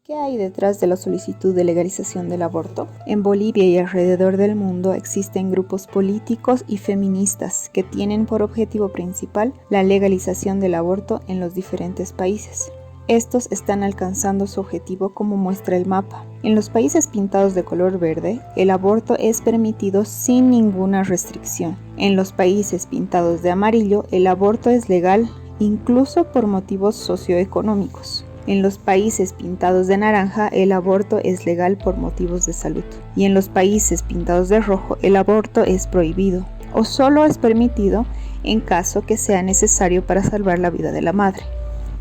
¿Qué hay detrás de la solicitud de legalización del aborto? En Bolivia y alrededor del mundo existen grupos políticos y feministas que tienen por objetivo principal la legalización del aborto en los diferentes países. Estos están alcanzando su objetivo como muestra el mapa. En los países pintados de color verde, el aborto es permitido sin ninguna restricción. En los países pintados de amarillo, el aborto es legal, incluso por motivos socioeconómicos. En los países pintados de naranja, el aborto es legal por motivos de salud. Y en los países pintados de rojo, el aborto es prohibido o solo es permitido en caso que sea necesario para salvar la vida de la madre.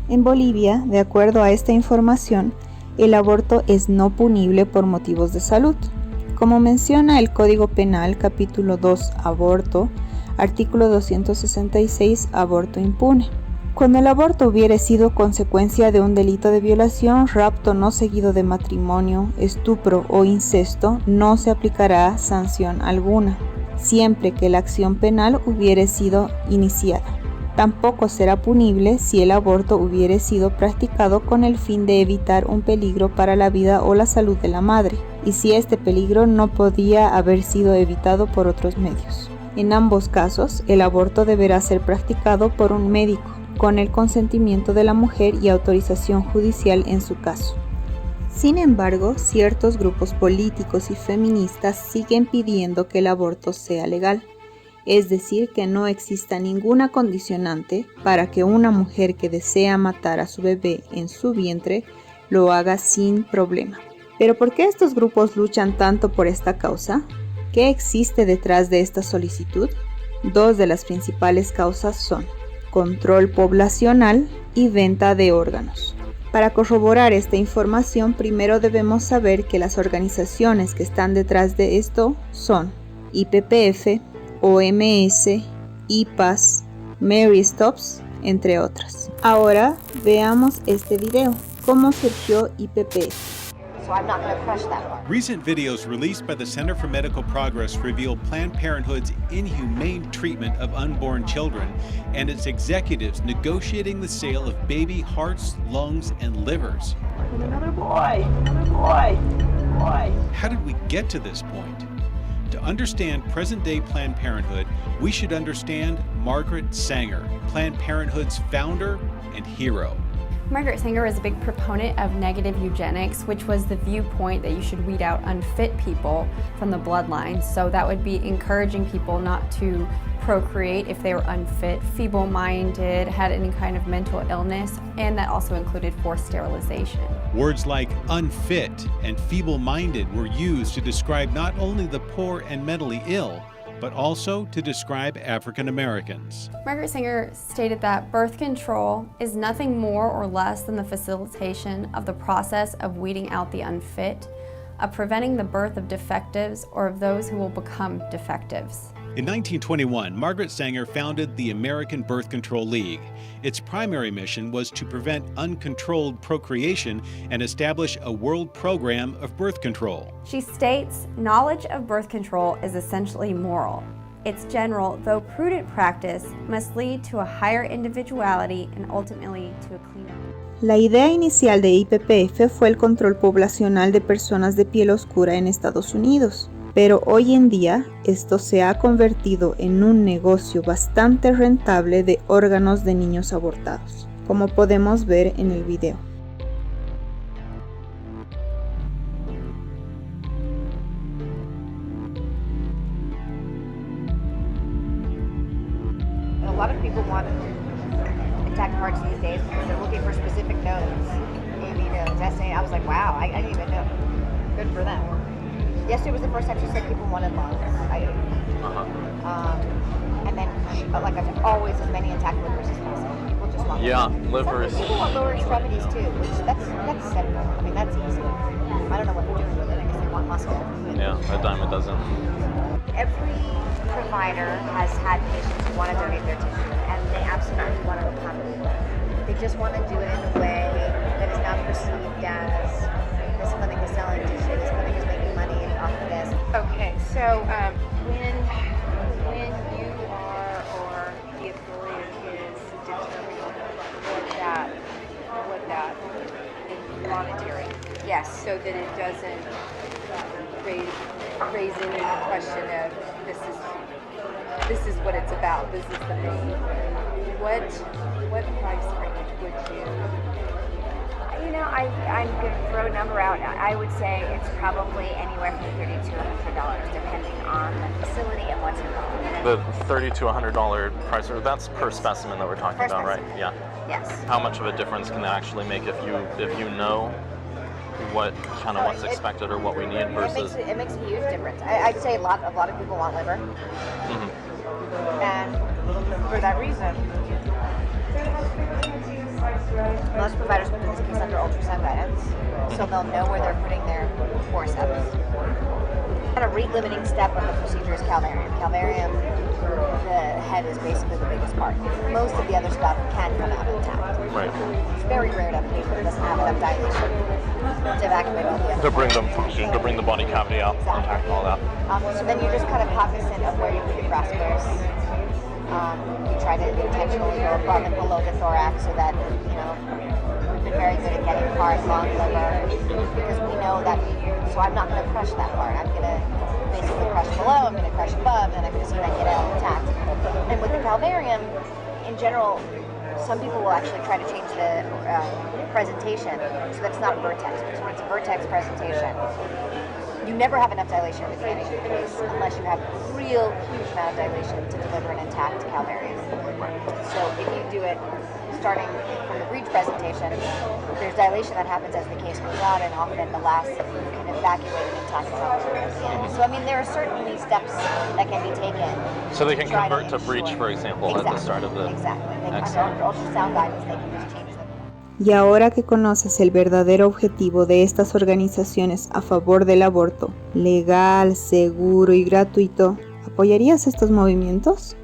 En Bolivia, de acuerdo a esta información, el aborto es no punible por motivos de salud. Como menciona el Código Penal, capítulo 2, aborto, artículo 266, aborto impune. Cuando el aborto hubiere sido consecuencia de un delito de violación, rapto no seguido de matrimonio, estupro o incesto, no se aplicará sanción alguna, siempre que la acción penal hubiere sido iniciada. Tampoco será punible si el aborto hubiere sido practicado con el fin de evitar un peligro para la vida o la salud de la madre, y si este peligro no podía haber sido evitado por otros medios. En ambos casos, el aborto deberá ser practicado por un médico, con el consentimiento de la mujer y autorización judicial en su caso. Sin embargo, ciertos grupos políticos y feministas siguen pidiendo que el aborto sea legal, es decir, que no exista ninguna condicionante para que una mujer que desea matar a su bebé en su vientre lo haga sin problema. ¿Pero por qué estos grupos luchan tanto por esta causa? ¿Qué existe detrás de esta solicitud? Dos de las principales causas son control poblacional y venta de órganos. Para corroborar esta información, primero debemos saber que las organizaciones que están detrás de esto son IPPF, OMS, IPAS, Mary Stops, entre otras. Ahora veamos este video, cómo surgió IPPF. So I'm not going to crush them. Recent videos released by the Center for Medical Progress reveal Planned Parenthood's inhumane treatment of unborn children and its executives negotiating the sale of baby hearts, lungs, and livers. Another boy, another boy, boy. How did we get to this point? To understand present-day Planned Parenthood, we should understand Margaret Sanger, Planned Parenthood's founder and hero. Margaret Sanger was a big proponent of negative eugenics, which was the viewpoint that you should weed out unfit people from the bloodline. So that would be encouraging people not to procreate if they were unfit, feeble-minded, had any kind of mental illness, and that also included forced sterilization. Words like unfit and feeble-minded were used to describe not only the poor and mentally ill, but also to describe African Americans. Margaret Sanger stated that birth control is nothing more or less than the facilitation of the process of weeding out the unfit, of preventing the birth of defectives or of those who will become defectives. In 1921, Margaret Sanger founded the American Birth Control League. Its primary mission was to prevent uncontrolled procreation and establish a world program of birth control. She states, knowledge of birth control is essentially moral. Its general, though prudent practice, must lead to a higher individuality and ultimately to a cleaner. La idea inicial de IPPF fue el control poblacional de personas de piel oscura en Estados Unidos. Pero hoy en día esto se ha convertido en un negocio bastante rentable de órganos de niños abortados, como podemos ver en el video. A lot of people want intact hearts these days because they're looking for specific nodes. Maybe testing. I was like, wow, I didn't even know. Good for them. Yesterday was the first time she said people wanted lungs. And then, like I said, always as many intact livers as possible. People just want livers. People want lower extremities too, which that's simple. I mean, that's easy. I don't know what they're doing with it. I guess they want muscle. Yeah, a dime a dozen. Every provider has had patients who want to donate their tissue, and they absolutely want to accommodate it. They just want to do it in a way that is not perceived as this clinic is selling tissue, this clinic is making money off of this. Okay, so when you are or the authority is determining what that monetary Yes. So that it doesn't raise any question of this is what it's about. This is the main. What price range would you? You know, I'm going to throw a number out. I would say it's probably anywhere from $30 to $100, depending on the facility and what's involved. The $30 to $100 price, or that's per specimen that we're talking about, right? Yeah. Yes. How much of a difference can that actually make if you know what's expected or what we need versus? It makes a huge difference. I'd say a lot of people want liver, and for that reason, most providers put this case under ultrasound guidance, so they'll know where they're putting their forceps. And a rate-limiting step of the procedure is calvarium. Calvarium, the head is basically the biggest part. Most of the other stuff can come out intact. Right. It's very rare to have a patient that doesn't have enough dilation to evacuate all the other To bring the body cavity out intact and all that. So then you're just kind of cognizant of where you put your brassicas. You try to intentionally go above and below the thorax so that, we've been very good at getting hard, long liver because we know that, so I'm not going to crush that part. I'm going to basically crush below, I'm going to crush above, and I'm going to see that get out intact. And with the calvarium, in general, some people will actually try to change the presentation so that it's not a vertex, because when it's a vertex presentation, you never have enough dilation in the case unless you have a real huge amount of dilation to deliver an intact calvarium. So if you do it starting from the breech presentation, there's dilation that happens as the case moves on, and often the last you can evacuate an intact calvarium at the end. So I mean, there are certainly steps that can be taken. So they can convert to breech, for example, at the start of the. Exactly. Under ultrasound guidance, they can just change them. Y ahora que conoces el verdadero objetivo de estas organizaciones a favor del aborto, legal, seguro y gratuito, ¿apoyarías estos movimientos?